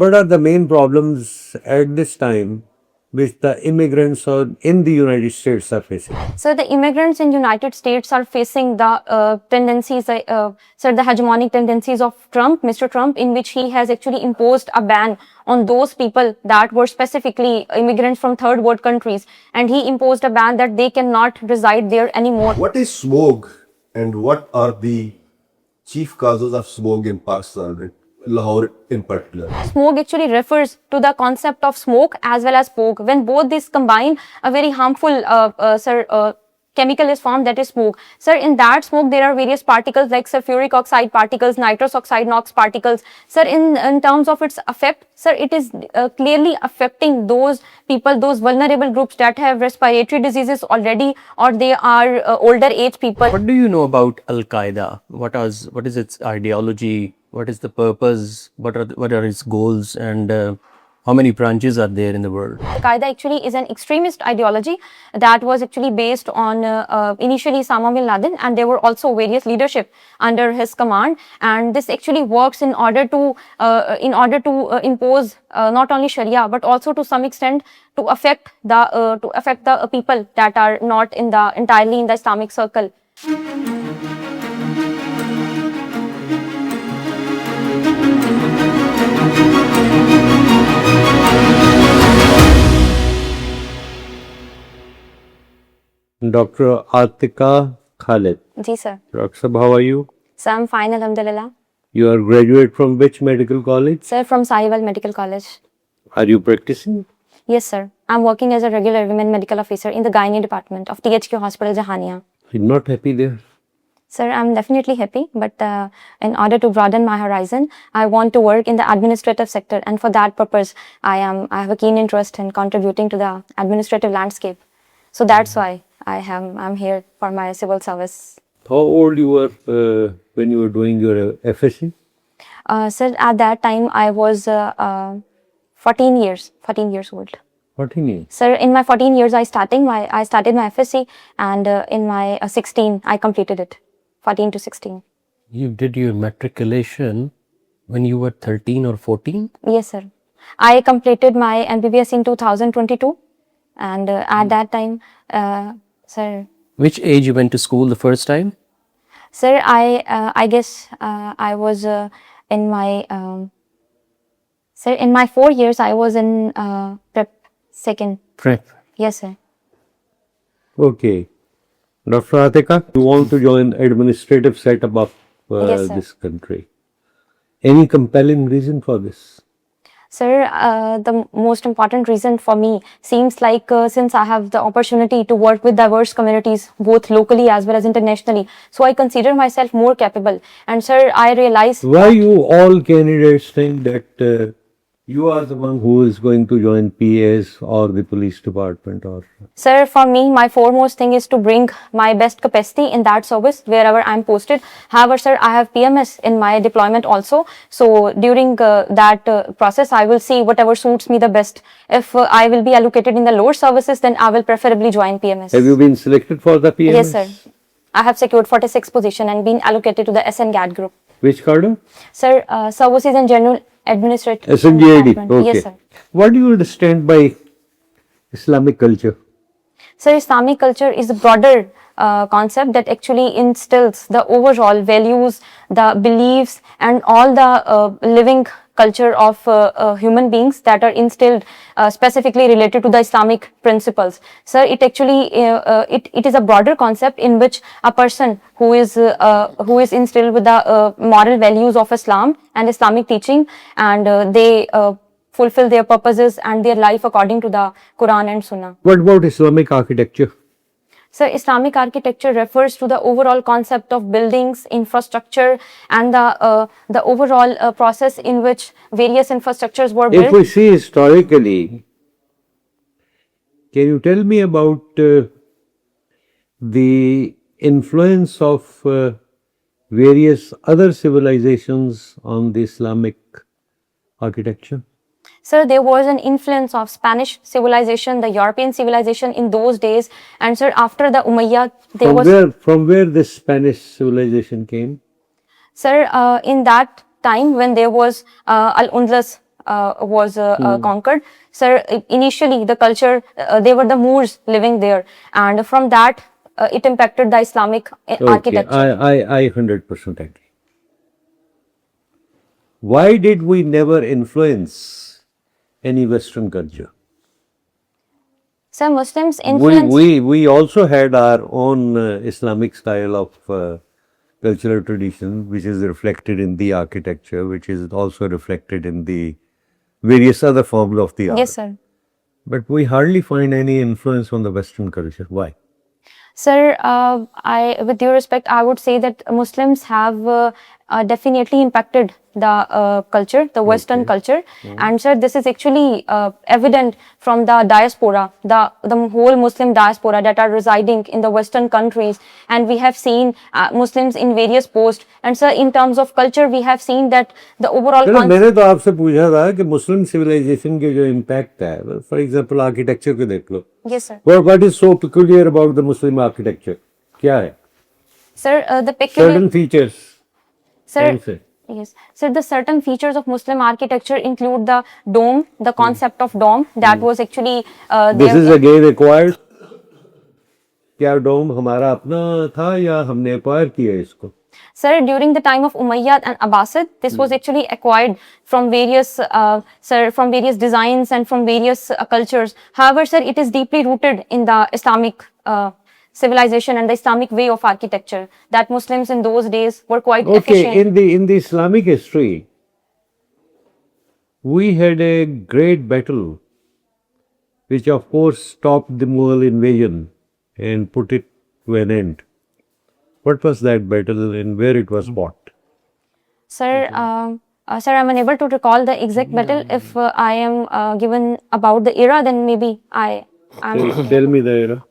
What are the main problems at this time which the immigrants in the United States are facing? So the immigrants in United States are facing the tendencies, the hegemonic tendencies of Trump, Mr. Trump, in which he has actually imposed a ban on those people that were specifically immigrants from third world countries, and he imposed a ban that they cannot reside there anymore. What is smog and what are the chief causes of smog in Pakistan, Lahore in particular? Smog actually refers to the concept of smoke as well as smoke. When both these combine, a very harmful chemical is formed, that is smoke. Sir, in that smoke there are various particles like sulfuric oxide particles, nitrous oxide, NOx particles. Sir, in terms of its effect, sir, it is clearly affecting those people, those vulnerable groups that have respiratory diseases already, or they are older age people. What do you know about Al-Qaeda? What is its ideology? What is the purpose? What are its goals? And how many branches are there in the world? Al-Qaeda actually is an extremist ideology that was actually based on initially Osama bin Laden, and there were also various leadership under his command. And this actually works in order to impose not only Sharia but also to some extent to affect the people that are not entirely in the Islamic circle. Dr. Atiqa Khalid. Ji sir. Dr. Sahab, how are you? So I'm fine, alhamdulillah. You are graduate from which medical college? Sir, from Sahiwal Medical College. Are you practicing? Yes, sir. I'm working as a regular women medical officer in the gynae department of THQ Hospital, Jahania. You're not happy there? Sir, I'm definitely happy, but in order to broaden my horizon, I want to work in the administrative sector, and for that purpose, I have a keen interest in contributing to the administrative landscape. So that's why I'm here for my civil service. How old you were when you were doing your FSC? Sir, at that time I was 14 years old. 14 years. Sir, in my 14 years I started my FSC, and in my 16 I completed it. 14 to 16. You did your matriculation when you were 13 or 14? Yes, sir. I completed my MBBS in 2022, and at that time, sir. Which age you went to school the first time? Sir, I guess I was in my sir, in my 4 years I was in prep second. Prep. Yes, sir. Okay. Dr. Atiqa, you want to join administrative setup of Yes, sir. this country. Any compelling reason for this? Sir, the most important reason for me seems like since I have the opportunity to work with diverse communities, both locally as well as internationally, so I consider myself more capable. And sir, I realize... Why you all candidates think that you are the one who is going to join PS or the police department? Or Sir, for me, my foremost thing is to bring my best capacity in that service wherever I'm posted. However, sir, I have PMS in my deployment also. So during that process, I will see whatever suits me the best. If I will be allocated in the lower services, then I will preferably join PMS. have you been selected for the PMS? Yes, sir. I have secured 46th position and been allocated to the SNGAD group. Which cadre? Sir, Services and General Administrative SNGAD. Department. Okay. Yes, sir. What do you understand by Islamic culture? So Islamic culture is a broader concept that actually instills the overall values, the beliefs, and all the living culture of human beings that are instilled specifically related to the Islamic principles. Sir, it actually it is a broader concept in which a person who is instilled with the moral values of Islam and Islamic teaching, and they fulfill their purposes and their life according to the Quran and Sunnah. What about Islamic architecture? So Islamic architecture refers to the overall concept of buildings, infrastructure, and the overall process in which various infrastructures were built. If we see historically, can you tell me about the influence of various other civilizations on the Islamic architecture? Sir, there was an influence of Spanish civilization, the European civilization in those days, and sir, after the Umayyad, From where this Spanish civilization came? Sir, in that time when there was Al-Andalus was conquered. Sir, initially the culture, they were the Moors living there, and from that it impacted the Islamic Okay, architecture. I 100% agree. Why did we never influence any Western culture? Sir, Muslims influenced. We also had our own Islamic style of cultural tradition, which is reflected in the architecture, which is also reflected in the various other forms of the art. Yes, sir. But we hardly find any influence on the Western culture. Why? Sir, with due respect, I would say that Muslims have definitely impacted the culture, the Western culture, and sir, this is actually evident from the diaspora, the whole Muslim diaspora that are residing in the Western countries, and we have seen Muslims in various posts. And sir, in terms of culture, we have seen that the overall. चलो मैंने तो आपसे पूछा था कि मुस्लिम civilisation के जो impact है, फॉर एग्जांपल आर्किटेक्चर को देख लो. Yes, sir. What is so peculiar about the Muslim architecture? क्या है? Sir, the peculiar. Certain features. Sir, Can say. yes. So the certain features of Muslim architecture include the dome, the concept of dome that was actually This there. is again acquired. क्या डोम हमारा अपना था या हमने acquire किया इसको? Sir, during the time of Umayyad and Abbasid, this was actually acquired from various designs and from various cultures. However, sir, it is deeply rooted in the Islamic civilization and the Islamic way of architecture that Muslims in those days were quite efficient. Okay, in the Islamic history, we had a great battle, which of course stopped the Mughal invasion and put it to an end. What was that battle and where it was fought? Sir, sir, I'm unable to recall the exact battle. If I am given about the era, then maybe I'm. Tell me the era.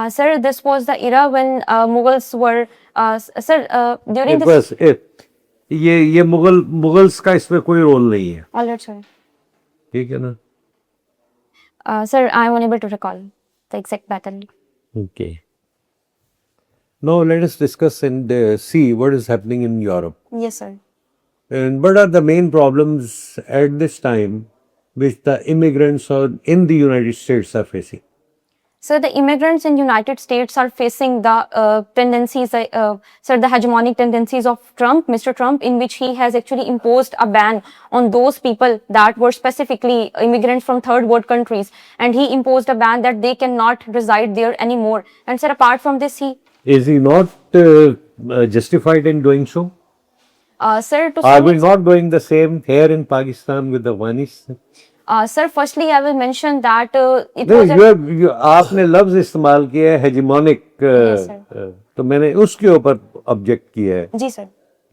Sir, this was the era when Mughals were. Sir, during It this. was it. ये Mughals का इसमें कोई role नहीं है. All right, sir. ठीक है ना? Sir, I'm unable to recall the exact battle. Okay. Now let us discuss and see what is happening in Europe. Yes, sir. And what are the main problems at this time which the immigrants in the United States are facing? So the immigrants in United States are facing the tendencies, sir, the hegemonic tendencies of Trump, Mr. Trump, in which he has actually imposed a ban on those people that were specifically immigrants from third world countries. And he imposed a ban that they cannot reside there anymore. And sir, apart from this, Is he not justified in doing so? Sir, to Are some we extent- not doing the same here in Pakistan with the Afghanis? Sir, firstly, I will mention that it No, was आपने लफ्ज इस्तेमाल किया है हेजिमोनिक, Yes, sir. तो मैंने उसके ऊपर object किया है जी सर.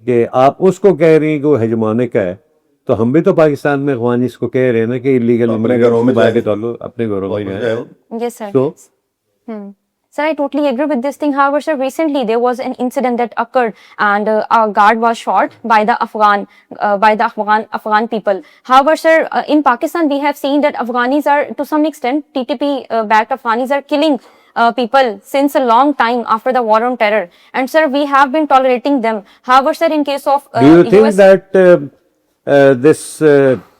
कि आप उसको कह रही हैं कि वो हेजिमोनिक है, तो हम भी तो पाकिस्तान में अफगानिस को कह रहे हैं ना कि इलीगल अपने घरों में बाहर के डालो, अपने घरों में जाए. Yes, sir. So, Sir, I totally agree with this thing. However, sir, recently there was an incident that occurred, and a guard was shot by the Afghan people. However, sir, in Pakistan we have seen that Afghanis are, to some extent, TTP-backed Afghanis are killing people since a long time after the war on terror. And sir, we have been tolerating them. However, sir, in case of do you think US that this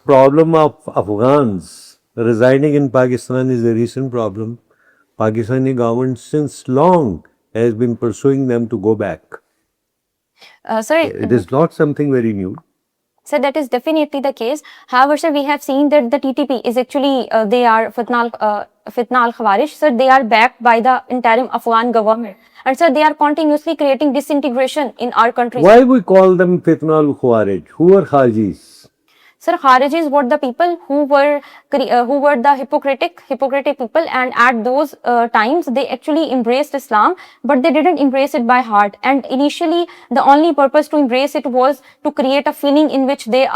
problem of Afghans residing in Pakistan is a recent problem? Pakistani government since long has been pursuing them to go back. sir, It is not something very new. Sir, that is definitely the case. However, sir, we have seen that the TTP is actually, they are Fitna al-Khawarij. Sir, they are backed by the interim Afghan government. And sir, they are continuously creating disintegration in our country. Why we call them Fitna al-Khawarij? Who are Khajis? Sir, Kharijis were the people who were the hypocritic people, and at those times they actually embraced Islam, but they didn't embrace it by heart. And initially, the only purpose to embrace it was to create a feeling in which they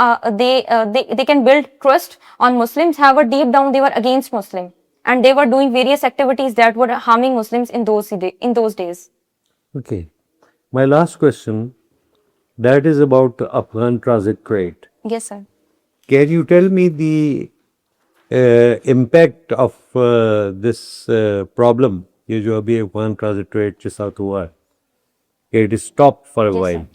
can build trust on Muslims. However, deep down they were against Muslim, and they were doing various activities that were harming Muslims in those days. Okay. My last question, that is about Afghan transit trade. Yes, sir. Can you tell me the impact of this problem, ये जो अभी Afghan transit trade के साथ हुआ है, it is stopped for a Yes, while. sir.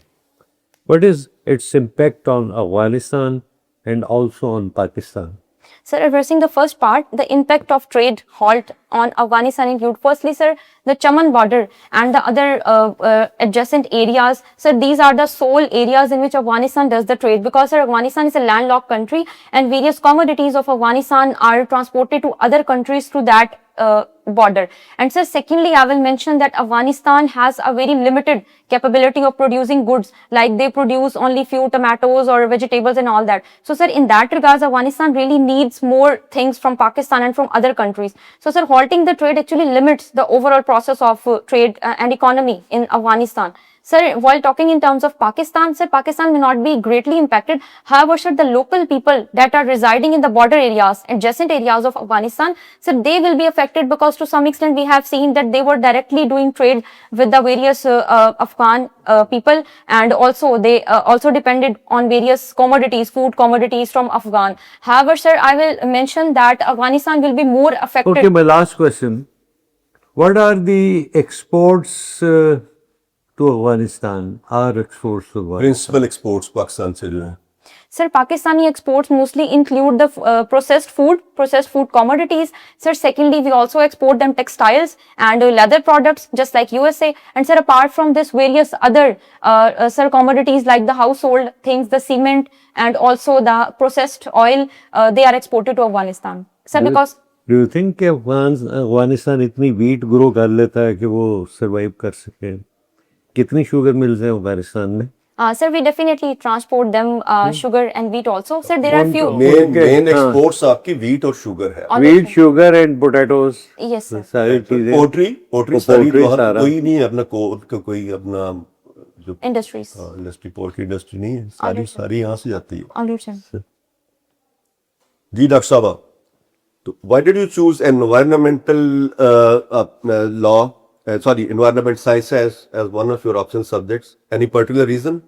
What is its impact on Afghanistan and also on Pakistan? Sir, addressing the first part, the impact of trade halt on Afghanistan include firstly, sir, the Chaman border and the other adjacent areas. Sir, these are the sole areas in which Afghanistan does the trade because, sir, Afghanistan is a landlocked country and various commodities of Afghanistan are transported to other countries through that border. And sir, secondly, I will mention that Afghanistan has a very limited capability of producing goods, like they produce only few tomatoes or vegetables and all that. So sir, in that regards, Afghanistan really needs more things from Pakistan and from other countries. So sir, halting the trade actually limits the overall process of trade and economy in Afghanistan. Sir, while talking in terms of Pakistan, sir, Pakistan may not be greatly impacted. However, sir, the local people that are residing in the border areas, adjacent areas of Afghanistan, sir, they will be affected because to some extent we have seen that they were directly doing trade with the various Afghan people, and also they also depended on various commodities, food commodities from Afghan. However, sir, I will mention that Afghanistan will be more affected. Okay, my last question. What are the exports to Afghanistan? Our exports to Afghanistan? Principal exports Pakistan से जो है. Sir, Pakistani exports mostly include the processed food commodities. Sir, secondly, we also export them textiles and leather products, just like USA. And sir, apart from this, various other sir commodities like the household things, the cement, and also the processed oil, they are exported to Afghanistan. Sir, because Do you think कि अफगानिस्तान इतनी wheat grow कर लेता है कि वो survive कर सके? कितनी शुगर मिल्स हैं अफगानिस्तान में? sir, we definitely transport them sugar and wheat also. Sir, there are few. Main exports आपकी wheat और sugar है. Wheat, sugar and potatoes. Yes, sir. सारी चीजें. पोल्ट्री सारी सारा. कोई नहीं है अपना कोई अपना जो Industries. इंडस्ट्री पोल्ट्री इंडस्ट्री नहीं है. सारी यहाँ से जाती है. All right, sir. जी डॉक्टर साहब, तो why did you choose environmental environment science as one of your option subjects? Any particular reason?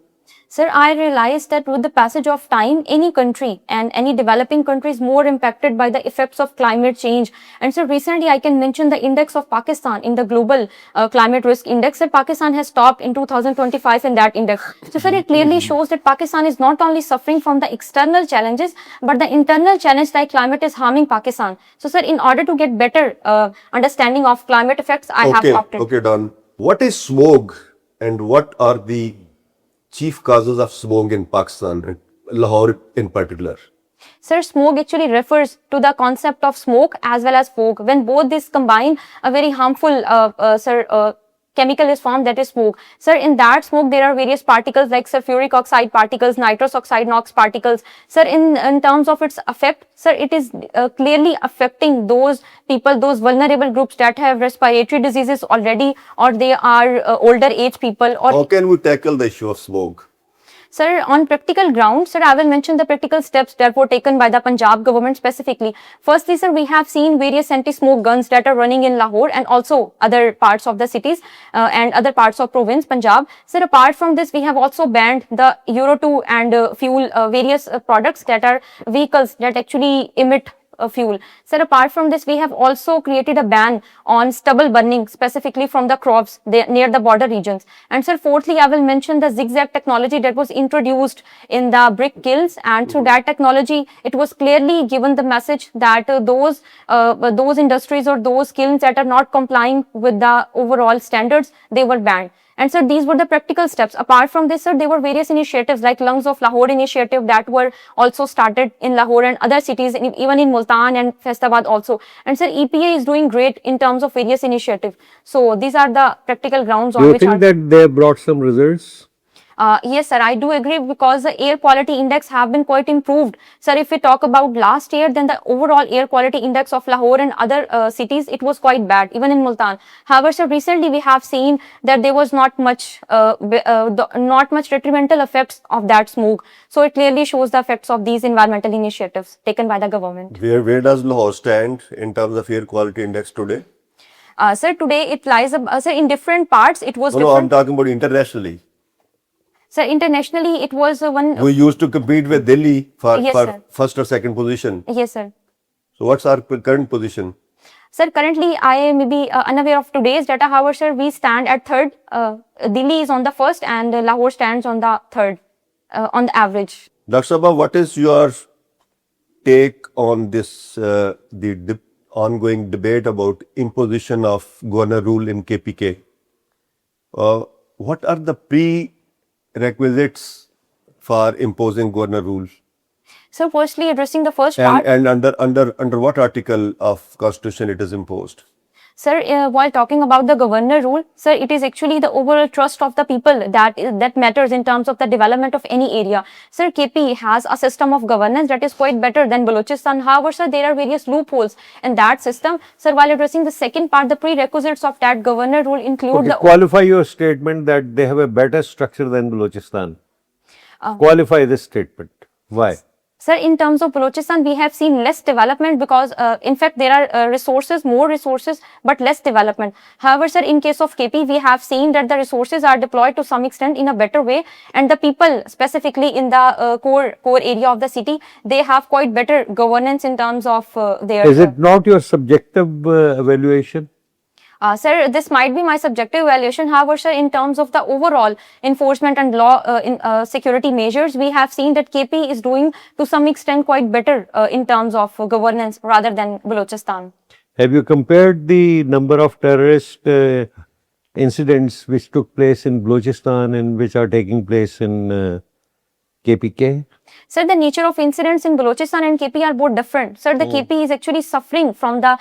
Sir, I realized that with the passage of time, any country and any developing country is more impacted by the effects of climate change. And so recently I can mention the index of Pakistan in the global climate risk index, that Pakistan has topped in 2025 in that index. So sir, it clearly shows that Pakistan is not only suffering from the external challenges, but the internal challenge like climate is harming Pakistan. So sir, in order to get better understanding of climate effects, I have opted. Okay, done. What is smog and what are the chief causes of smog in Pakistan, and Lahore in particular? Sir, smog actually refers to the concept of smoke as well as fog. When both these combine, a very harmful chemical is formed, that is smoke. Sir, in that smoke, there are various particles like sulfuric oxide particles, nitrous oxide, NOx particles. Sir, in terms of its effect, sir, it is clearly affecting those people, those vulnerable groups that have respiratory diseases already, or they are older age people. Or how can we tackle the issue of smoke? Sir, on practical ground, sir, I will mention the practical steps that were taken by the Punjab government specifically. Firstly, sir, we have seen various anti-smoke guns that are running in Lahore and also other parts of the cities and other parts of province, Punjab. Sir, apart from this, we have also banned the Euro 2 and fuel various products that are vehicles that actually emit fuel. Sir, apart from this, we have also created a ban on stubble burning specifically from the crops near the border regions. And sir, fourthly, I will mention the zigzag technology that was introduced in the brick kilns, and through that technology, it was clearly given the message that those industries or those kilns that are not complying with the overall standards, they were banned. And sir, these were the practical steps. Apart from this, sir, there were various initiatives like Lungs of Lahore initiative that were also started in Lahore and other cities, even in Multan and Faistabad also. And sir, EPA is doing great in terms of various initiatives. So these are the practical grounds on Do you which think that they brought some results? Yes, sir, I do agree because the air quality index have been quite improved. Sir, if we talk about last year, then the overall air quality index of Lahore and other cities, it was quite bad, even in Multan. However, sir, recently we have seen that there was not much detrimental effects of that smoke. So it clearly shows the effects of these environmental initiatives taken by the government. Where does Lahore stand in terms of air quality index today? Sir, today it lies, sir, in different parts. It was No, I'm talking about internationally. Sir, internationally, it was one. We used to compete with Delhi for Sir. first or second position. Yes, sir. So what's our current position? Sir, currently I may be unaware of today's data. However, sir, we stand at third. Delhi is on the first and Lahore stands on the third on the average. Dr. Sabha, what is your take on this, the ongoing debate about imposition of governor rule in KPK? What are the prerequisites for imposing governor rule? So firstly, addressing the first part. And under what article of constitution it is imposed? Sir, while talking about the governor rule, sir, it is actually the overall trust of the people that matters in terms of the development of any area. Sir, KP has a system of governance that is quite better than Balochistan. However, sir, there are various loopholes in that system. Sir, while addressing the second part, the prerequisites of that governor rule include Okay, the qualify your statement that they have a better structure than Balochistan. Qualify this statement. Why? Sir, in terms of Balochistan, we have seen less development because, in fact, there are more resources, but less development. However, sir, in case of KP, we have seen that the resources are deployed to some extent in a better way, and the people, specifically in the core area of the city, they have quite better governance in terms of their. Is it not your subjective evaluation? Sir, this might be my subjective evaluation. However, sir, in terms of the overall enforcement and law security measures, we have seen that KP is doing to some extent quite better in terms of governance rather than Balochistan. Have you compared the number of terrorist incidents which took place in Balochistan and which are taking place in KPK? Sir, the nature of incidents in Balochistan and KP are both different. Sir, the KP is actually suffering from the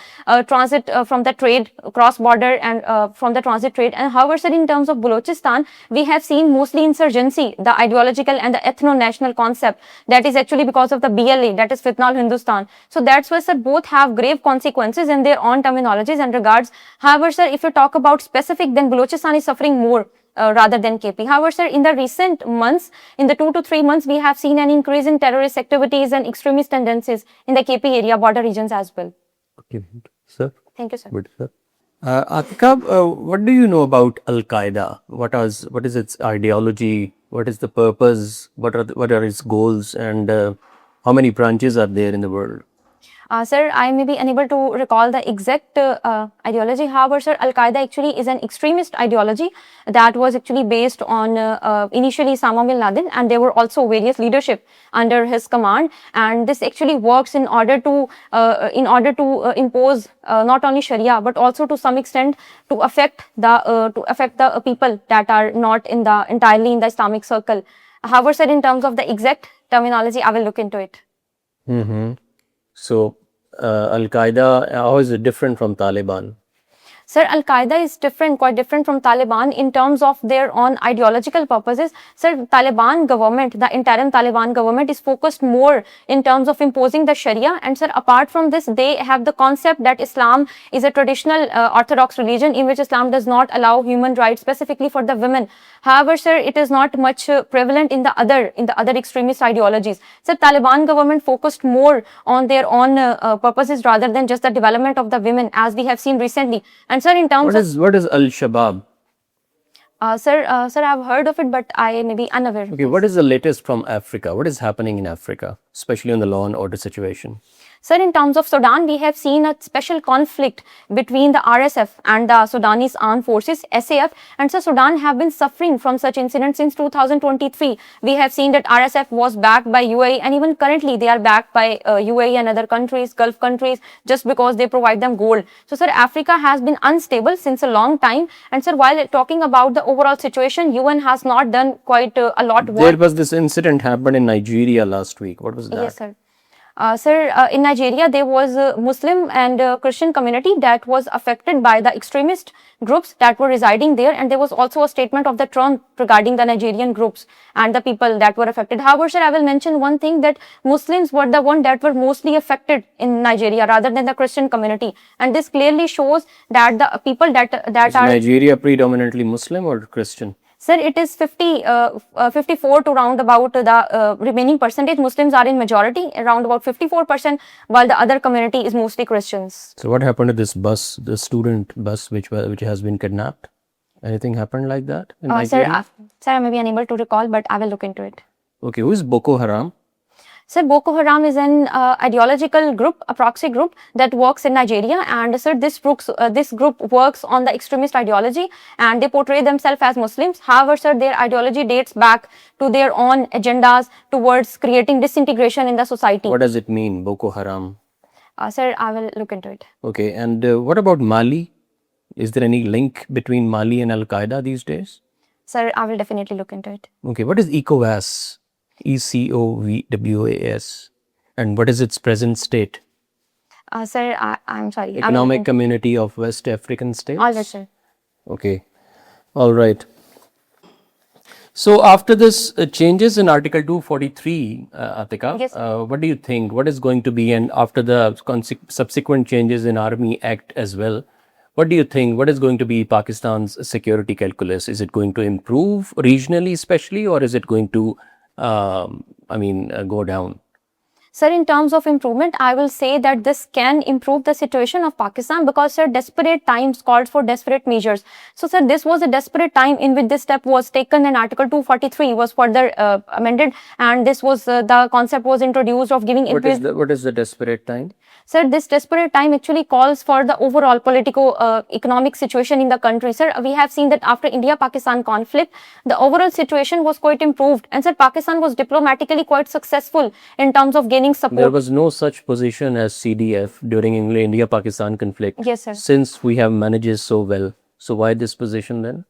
transit, from the trade, cross-border and from the transit trade. And however, sir, in terms of Balochistan, we have seen mostly insurgency, the ideological and the ethno-national concept. That is actually because of the BLA, that is Fitnal Hindustan. So that's why, sir, both have grave consequences in their own terminologies and regards. However, sir, if you talk about specific, then Balochistan is suffering more. Rather than KP. However, sir, in the recent months, in the 2 to 3 months, we have seen an increase in terrorist activities and extremist tendencies in the KP area, border regions as well. Okay, sir. Thank you, sir. Good, sir. Atiqa, what do you know about Al Qaeda? What is its ideology? What is the purpose? What are its goals? And how many branches are there in the world? Sir, I may be unable to recall the exact ideology. However, sir, Al-Qaeda actually is an extremist ideology that was actually based on initially Osama bin Laden, and there were also various leadership under his command. And this actually works in order to impose not only Sharia but also to some extent to affect the people that are not entirely in the Islamic circle. However, sir, in terms of the exact terminology, I will look into it. So, Al Qaeda, how is it different from Taliban? Sir, Al-Qaeda is quite different from Taliban in terms of their own ideological purposes. Sir, Taliban government, the interim Taliban government is focused more in terms of imposing the Sharia. And sir, apart from this, they have the concept that Islam is a traditional orthodox religion in which Islam does not allow human rights specifically for the women. However, sir, it is not much prevalent in the other extremist ideologies. Sir, Taliban government focused more on their own purposes rather than just the development of the women, as we have seen recently. And sir, in terms what is Al-Shabaab? Sir, I've heard of it, but I may be unaware. Okay, what is the latest from Africa? What is happening in Africa, especially on the law and order situation? Sir, in terms of Sudan, we have seen a special conflict between the RSF and the Sudanese Armed Forces, SAF. And so Sudan have been suffering from such incidents since 2023. We have seen that RSF was backed by UAE, and even currently they are backed by UAE and other countries, Gulf countries, just because they provide them gold. So, sir, Africa has been unstable since a long time. And sir, while talking about the overall situation, UN has not done quite a lot work. There was this incident happened in Nigeria last week. What was that? Yes, sir. Sir, in Nigeria, there was a Muslim and Christian community that was affected by the extremist groups that were residing there, and there was also a statement of the Trump regarding the Nigerian groups and the people that were affected. However, sir, I will mention one thing, that Muslims were the one that were mostly affected in Nigeria rather than the Christian community, and this clearly shows that the people that Is Nigeria predominantly Muslim or Christian? Sir, it is 54 to round about the remaining percentage. Muslims are in majority, around about 54%, while the other community is mostly Christians. So what happened to this bus, the student bus which has been kidnapped? Anything happened like that in Nigeria? Sir, I may be unable to recall, but I will look into it. Okay, who is Boko Haram? Sir, Boko Haram is an ideological group, a proxy group that works in Nigeria, and sir, this group works on the extremist ideology, and they portray themselves as Muslims. However, sir, their ideology dates back to their own agendas towards creating disintegration in the society. What does it mean, Boko Haram? Sir, I will look into it. Okay, and what about Mali? Is there any link between Mali and Al Qaeda these days? Sir, I will definitely look into it. Okay, what is ECOWAS? ECOWAS. And what is its present state? Sir, I'm sorry. Economic Community of West African States? All right, sir. Okay, all right. So after this changes in Article 243, Atiqa, Yes. what do you think? What is going to be, and after the subsequent changes in Army Act as well, what do you think? What is going to be Pakistan's security calculus? Is it going to improve regionally especially, or is it going to, go down? Sir, in terms of improvement, I will say that this can improve the situation of Pakistan because, sir, desperate times called for desperate measures. So, sir, this was a desperate time in which this step was taken and Article 243 was further amended, and this was, the concept was introduced of giving What is the desperate time? Sir, this desperate time actually calls for the overall politico-economic situation in the country. Sir, we have seen that after India-Pakistan conflict, the overall situation was quite improved. And sir, Pakistan was diplomatically quite successful in terms of gaining support. There was no such position as CDF during India-Pakistan conflict. Yes, sir. Since we have managed so well. So why this position then?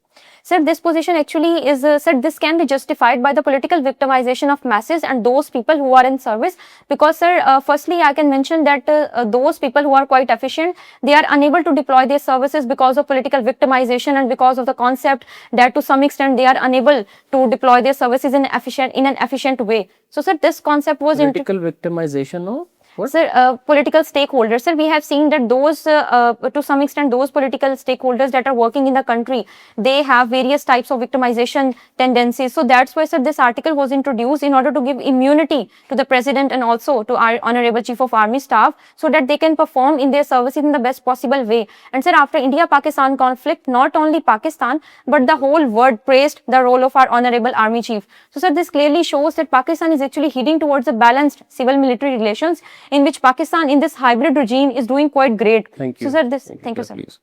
Sir, this position actually is, sir, this can be justified by the political victimization of masses and those people who are in service. Because, sir, firstly, I can mention that those people who are quite efficient, they are unable to deploy their services because of political victimization and because of the concept that to some extent they are unable to deploy their services in an efficient way. So, sir, this concept was political victimization, no? What? Sir, political stakeholders. Sir, we have seen that those, to some extent, those political stakeholders that are working in the country, they have various types of victimization tendencies. So that's why, sir, this article was introduced in order to give immunity to the president and also to our Honorable Chief of Army Staff so that they can perform in their services in the best possible way. And, sir, after India-Pakistan conflict, not only Pakistan, but the whole world praised the role of our Honorable Army Chief. So, sir, this clearly shows that Pakistan is actually heading towards a balanced civil-military relations in which Pakistan in this hybrid regime is doing quite great. Thank you. So, sir, thank you, sir. Please.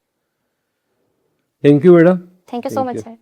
Thank you, madam. Thank you so much, sir.